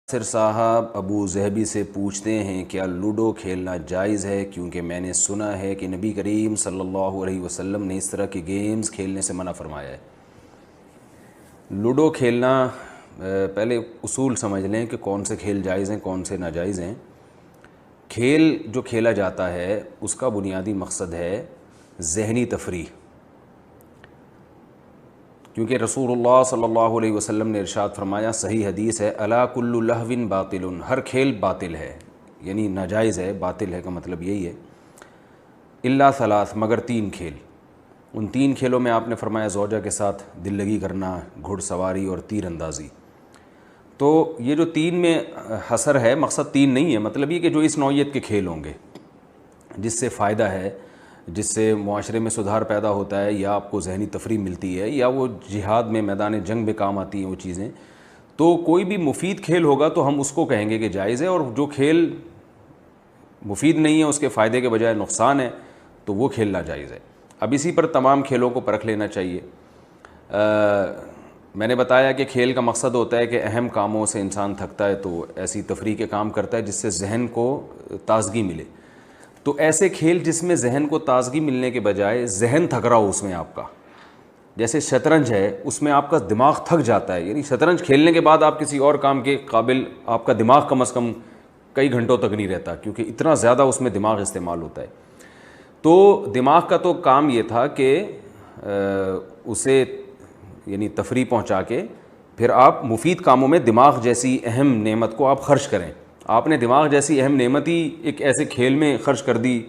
ناصر صاحب Abu Dhabi سے پوچھتے ہیں کیا لوڈو کھیلنا جائز ہے، کیونکہ میں نے سنا ہے کہ نبی کریم صلی اللہ علیہ وسلم نے اس طرح کے گیمز کھیلنے سے منع فرمایا ہے۔ لوڈو کھیلنا پہلے اصول سمجھ لیں کہ کون سے کھیل جائز ہیں کون سے ناجائز ہیں۔ کھیل جو کھیلا جاتا ہے اس کا بنیادی مقصد ہے ذہنی تفریح، کیونکہ رسول اللہ صلی اللہ علیہ وسلم نے ارشاد فرمایا، صحیح حدیث ہے، الا کل لہو باطل، ہر کھیل باطل ہے، یعنی ناجائز ہے، باطل ہے کا مطلب یہی ہے، الا ثلاث، مگر تین کھیل۔ ان تین کھیلوں میں آپ نے فرمایا زوجہ کے ساتھ دل لگی کرنا، گھڑ سواری اور تیر اندازی۔ تو یہ جو تین میں حصر ہے، مقصد تین نہیں ہے، مطلب یہ کہ جو اس نوعیت کے کھیل ہوں گے جس سے فائدہ ہے، جس سے معاشرے میں سدھار پیدا ہوتا ہے، یا آپ کو ذہنی تفریح ملتی ہے، یا وہ جہاد میں میدان جنگ میں کام آتی ہیں وہ چیزیں، تو کوئی بھی مفید کھیل ہوگا تو ہم اس کو کہیں گے کہ جائز ہے، اور جو کھیل مفید نہیں ہے، اس کے فائدے کے بجائے نقصان ہے، تو وہ کھیل ناجائز ہے۔ اب اسی پر تمام کھیلوں کو پرکھ لینا چاہیے۔ میں نے بتایا کہ کھیل کا مقصد ہوتا ہے کہ اہم کاموں سے انسان تھکتا ہے تو ایسی تفریح کے کام کرتا ہے جس سے ذہن کو تازگی ملے۔ تو ایسے کھیل جس میں ذہن کو تازگی ملنے کے بجائے ذہن تھک رہا ہو، اس میں آپ کا، جیسے شطرنج ہے، اس میں آپ کا دماغ تھک جاتا ہے، یعنی شطرنج کھیلنے کے بعد آپ کسی اور کام کے قابل آپ کا دماغ کم از کم کئی گھنٹوں تک نہیں رہتا، کیونکہ اتنا زیادہ اس میں دماغ استعمال ہوتا ہے۔ تو دماغ کا تو کام یہ تھا کہ اسے یعنی تفریح پہنچا کے پھر آپ مفید کاموں میں دماغ جیسی اہم نعمت کو آپ خرچ کریں۔ آپ نے دماغ جیسی اہم نعمت ہی ایک ایسے کھیل میں خرچ کر دی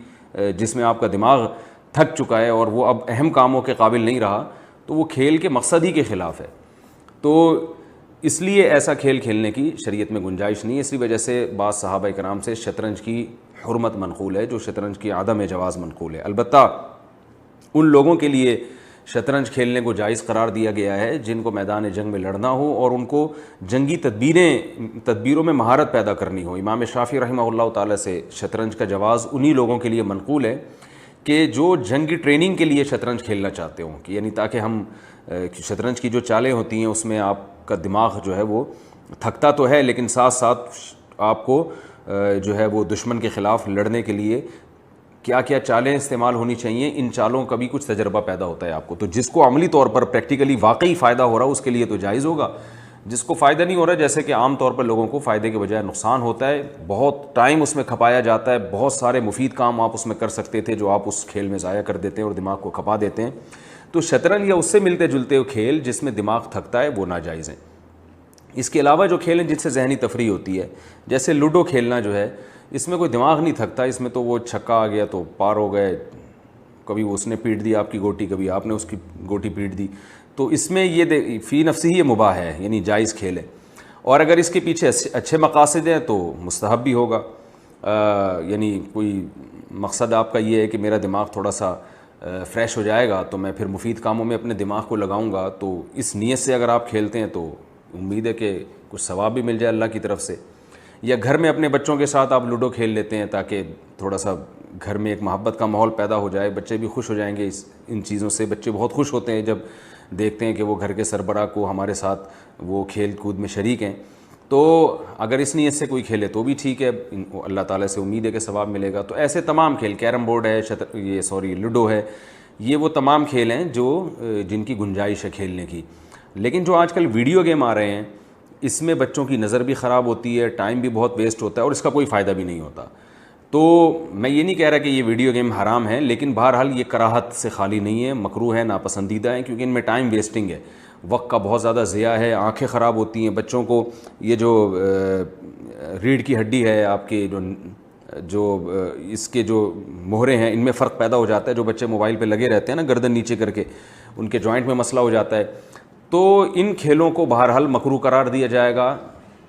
جس میں آپ کا دماغ تھک چکا ہے اور وہ اب اہم کاموں کے قابل نہیں رہا، تو وہ کھیل کے مقصد ہی کے خلاف ہے۔ تو اس لیے ایسا کھیل کھیلنے کی شریعت میں گنجائش نہیں ہے۔ اسی وجہ سے بعض صحابہ کرام سے شطرنج کی حرمت منقول ہے، جو شطرنج کی عدم جواز منقول ہے۔ البتہ ان لوگوں کے لیے شطرنج کھیلنے کو جائز قرار دیا گیا ہے جن کو میدان جنگ میں لڑنا ہو اور ان کو جنگی تدبیروں میں مہارت پیدا کرنی ہو۔ امام شافعی رحمہ اللہ تعالیٰ سے شطرنج کا جواز انہی لوگوں کے لیے منقول ہے کہ جو جنگی ٹریننگ کے لیے شطرنج کھیلنا چاہتے ہوں، کہ یعنی تاکہ ہم شطرنج کی جو چالیں ہوتی ہیں اس میں آپ کا دماغ جو ہے وہ تھکتا تو ہے، لیکن ساتھ ساتھ آپ کو جو ہے وہ دشمن کے خلاف لڑنے کے لیے کیا کیا چالیں استعمال ہونی چاہیے، ان چالوں کا بھی کچھ تجربہ پیدا ہوتا ہے آپ کو۔ تو جس کو عملی طور پر پریکٹیکلی واقعی فائدہ ہو رہا اس کے لیے تو جائز ہوگا، جس کو فائدہ نہیں ہو رہا، جیسے کہ عام طور پر لوگوں کو فائدے کے بجائے نقصان ہوتا ہے، بہت ٹائم اس میں کھپایا جاتا ہے، بہت سارے مفید کام آپ اس میں کر سکتے تھے جو آپ اس کھیل میں ضائع کر دیتے ہیں اور دماغ کو کھپا دیتے ہیں۔ تو شطرنج یا اس سے ملتے جلتے ہوئے کھیل جس میں دماغ تھکتا ہے وہ ناجائز ہیں۔ اس کے علاوہ جو کھیل ہیں جن سے ذہنی تفریح ہوتی ہے، جیسے لوڈو کھیلنا جو ہے، اس میں کوئی دماغ نہیں تھکتا، اس میں تو وہ چھکا آ گیا تو پار ہو گئے، کبھی اس نے پیٹ دی آپ کی گوٹی، کبھی آپ نے اس کی گوٹی پیٹ دی، تو اس میں یہ فی نفسی یہ مباح ہے، یعنی جائز کھیل ہے۔ اور اگر اس کے پیچھے اچھے مقاصد ہیں تو مستحب بھی ہوگا، یعنی کوئی مقصد آپ کا یہ ہے کہ میرا دماغ تھوڑا سا فریش ہو جائے گا تو میں پھر مفید کاموں میں اپنے دماغ کو لگاؤں گا، تو اس نیت سے اگر آپ کھیلتے ہیں تو امید ہے کہ کچھ ثواب بھی مل جائے اللہ کی طرف سے۔ یا گھر میں اپنے بچوں کے ساتھ آپ لوڈو کھیل لیتے ہیں تاکہ تھوڑا سا گھر میں ایک محبت کا ماحول پیدا ہو جائے، بچے بھی خوش ہو جائیں گے ان چیزوں سے۔ بچے بہت خوش ہوتے ہیں جب دیکھتے ہیں کہ وہ گھر کے سربراہ کو ہمارے ساتھ وہ کھیل کود میں شریک ہیں۔ تو اگر اس نیت سے کوئی کھیلے تو بھی ٹھیک ہے، اللہ تعالیٰ سے امید ہے کہ ثواب ملے گا۔ تو ایسے تمام کھیل، کیرم بورڈ ہے، لوڈو ہے، یہ وہ تمام کھیل ہیں جن کی گنجائش ہے کھیلنے کی۔ لیکن جو آج کل ویڈیو گیم آ رہے ہیں، اس میں بچوں کی نظر بھی خراب ہوتی ہے، ٹائم بھی بہت ویسٹ ہوتا ہے اور اس کا کوئی فائدہ بھی نہیں ہوتا۔ تو میں یہ نہیں کہہ رہا کہ یہ ویڈیو گیم حرام ہے، لیکن بہرحال یہ کراہت سے خالی نہیں ہے، مکروہ ہے، ناپسندیدہ ہیں، کیونکہ ان میں ٹائم ویسٹنگ ہے، وقت کا بہت زیادہ ضیاع ہے، آنکھیں خراب ہوتی ہیں بچوں کو۔ یہ جو ریڑھ کی ہڈی ہے آپ کے، جو اس کے جو مہرے ہیں، ان میں فرق پیدا ہو جاتا ہے۔ جو بچے موبائل پہ لگے رہتے ہیں نا گردن نیچے کر کے، ان کے جوائنٹ میں مسئلہ ہو جاتا ہے۔ تو ان کھیلوں کو بہرحال مکروہ قرار دیا جائے گا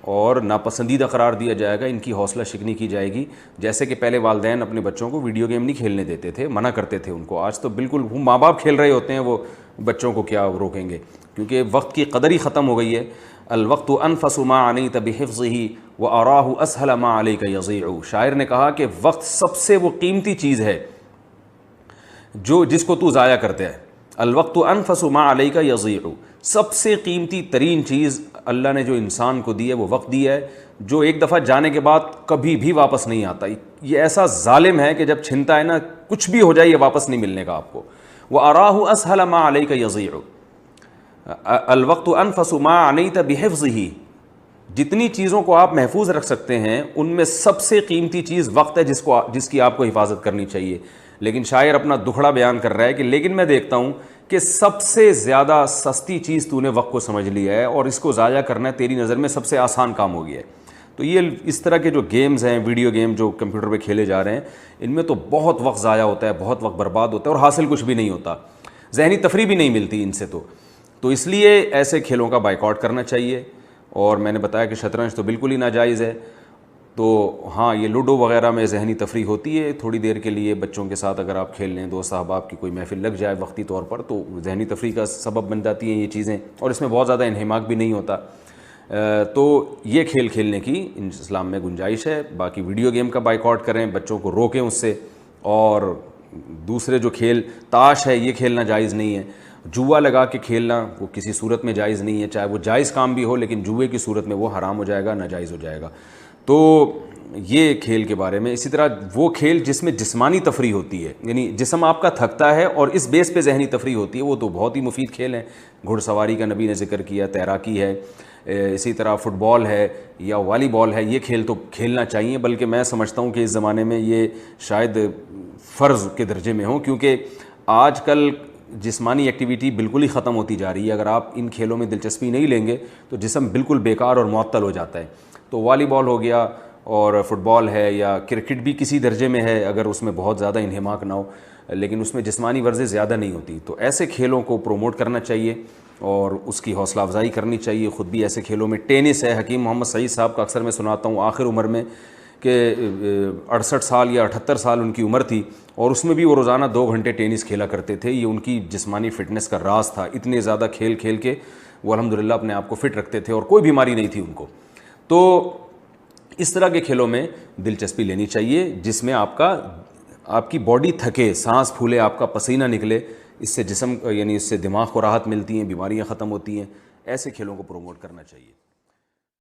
اور ناپسندیدہ قرار دیا جائے گا، ان کی حوصلہ شکنی کی جائے گی۔ جیسے کہ پہلے والدین اپنے بچوں کو ویڈیو گیم نہیں کھیلنے دیتے تھے، منع کرتے تھے ان کو، آج تو بالکل ماں باپ کھیل رہے ہوتے ہیں، وہ بچوں کو کیا روکیں گے، کیونکہ وقت کی قدر ہی ختم ہو گئی ہے۔ الوقت انفس ما عنیت بحفظہ واراہ اسہل ما علیک یضیع، شاعر نے کہا کہ وقت سب سے وہ قیمتی چیز ہے جس کو تو ضائع کرتے ہے۔ الوقت انفس ما علیک یضیع، سب سے قیمتی ترین چیز اللہ نے جو انسان کو دی ہے وہ وقت دیا ہے، جو ایک دفعہ جانے کے بعد کبھی بھی واپس نہیں آتا. یہ ایسا ظالم ہے کہ جب چھنتا ہے نا کچھ بھی ہو جائے یہ واپس نہیں ملنے کا آپ کو. وَأَرَاهُ أَسْهَلَ مَا عَلَيْكَ يَضِيعُ، الوقت انفس ما عنیت بحفظہ، جتنی چیزوں کو آپ محفوظ رکھ سکتے ہیں ان میں سب سے قیمتی چیز وقت ہے جس کی آپ کو حفاظت کرنی چاہیے. لیکن شاعر اپنا دکھڑا بیان کر رہا ہے کہ لیکن میں دیکھتا ہوں کہ سب سے زیادہ سستی چیز تو نے وقت کو سمجھ لیا ہے اور اس کو ضائع کرنا تیری نظر میں سب سے آسان کام ہو گیا ہے. تو یہ اس طرح کے جو گیمز ہیں، ویڈیو گیم جو کمپیوٹر پہ کھیلے جا رہے ہیں، ان میں تو بہت وقت ضائع ہوتا ہے، بہت وقت برباد ہوتا ہے اور حاصل کچھ بھی نہیں ہوتا، ذہنی تفریح بھی نہیں ملتی ان سے. تو اس لیے ایسے کھیلوں کا بائیکاٹ کرنا چاہیے. اور میں نے بتایا کہ شطرنج تو بالکل ہی ناجائز ہے. تو ہاں یہ لوڈو وغیرہ میں ذہنی تفریح ہوتی ہے تھوڑی دیر کے لیے، بچوں کے ساتھ اگر آپ کھیل لیں، دوست احباب کی کوئی محفل لگ جائے وقتی طور پر، تو ذہنی تفریح کا سبب بن جاتی ہیں یہ چیزیں، اور اس میں بہت زیادہ انہماک بھی نہیں ہوتا. تو یہ کھیل کھیلنے کی اسلام میں گنجائش ہے. باقی ویڈیو گیم کا بائیکاٹ کریں، بچوں کو روکیں اس سے. اور دوسرے جو کھیل، تاش ہے یہ کھیلنا جائز نہیں ہے. جوا لگا کے کھیلنا وہ کسی صورت میں جائز نہیں ہے، چاہے وہ جائز کام بھی ہو لیکن جوئے کی صورت میں وہ حرام ہو جائے گا، ناجائز ہو جائے گا. تو یہ کھیل کے بارے میں. اسی طرح وہ کھیل جس میں جسمانی تفریح ہوتی ہے، یعنی جسم آپ کا تھکتا ہے اور اس بیس پہ ذہنی تفریح ہوتی ہے، وہ تو بہت ہی مفید کھیل ہیں. گھڑ سواری کا نبی نے ذکر کیا، تیراکی ہے، اسی طرح فٹ بال ہے یا والی بال ہے. یہ کھیل تو کھیلنا چاہیے، بلکہ میں سمجھتا ہوں کہ اس زمانے میں یہ شاید فرض کے درجے میں ہوں، کیونکہ آج کل جسمانی ایکٹیویٹی بالکل ہی ختم ہوتی جا رہی ہے. اگر آپ ان کھیلوں میں دلچسپی نہیں لیں گے تو جسم بالکل بیکار اور معطل ہو جاتا ہے. تو والی بال ہو گیا اور فٹ بال ہے، یا کرکٹ بھی کسی درجے میں ہے اگر اس میں بہت زیادہ انہماک نہ ہو، لیکن اس میں جسمانی ورزش زیادہ نہیں ہوتی. تو ایسے کھیلوں کو پروموٹ کرنا چاہیے اور اس کی حوصلہ افزائی کرنی چاہیے. خود بھی ایسے کھیلوں میں ٹینس ہے، حکیم محمد سعید صاحب کا اکثر میں سناتا ہوں، آخر عمر میں کہ 68 سال یا 78 سال ان کی عمر تھی، اور اس میں بھی وہ روزانہ 2 گھنٹے ٹینس کھیلا کرتے تھے. یہ ان کی جسمانی فٹنس کا راز تھا. اتنے زیادہ کھیل کھیل کے وہ الحمدللہ اپنے آپ کو فٹ رکھتے تھے اور کوئی بیماری نہیں تھی ان کو. تو اس طرح کے کھیلوں میں دلچسپی لینی چاہیے جس میں آپ کی باڈی تھکے، سانس پھولے، آپ کا پسینہ نکلے. اس سے جسم، یعنی اس سے دماغ کو راحت ملتی ہیں، بیماریاں ختم ہوتی ہیں. ایسے کھیلوں کو پروموٹ کرنا چاہیے.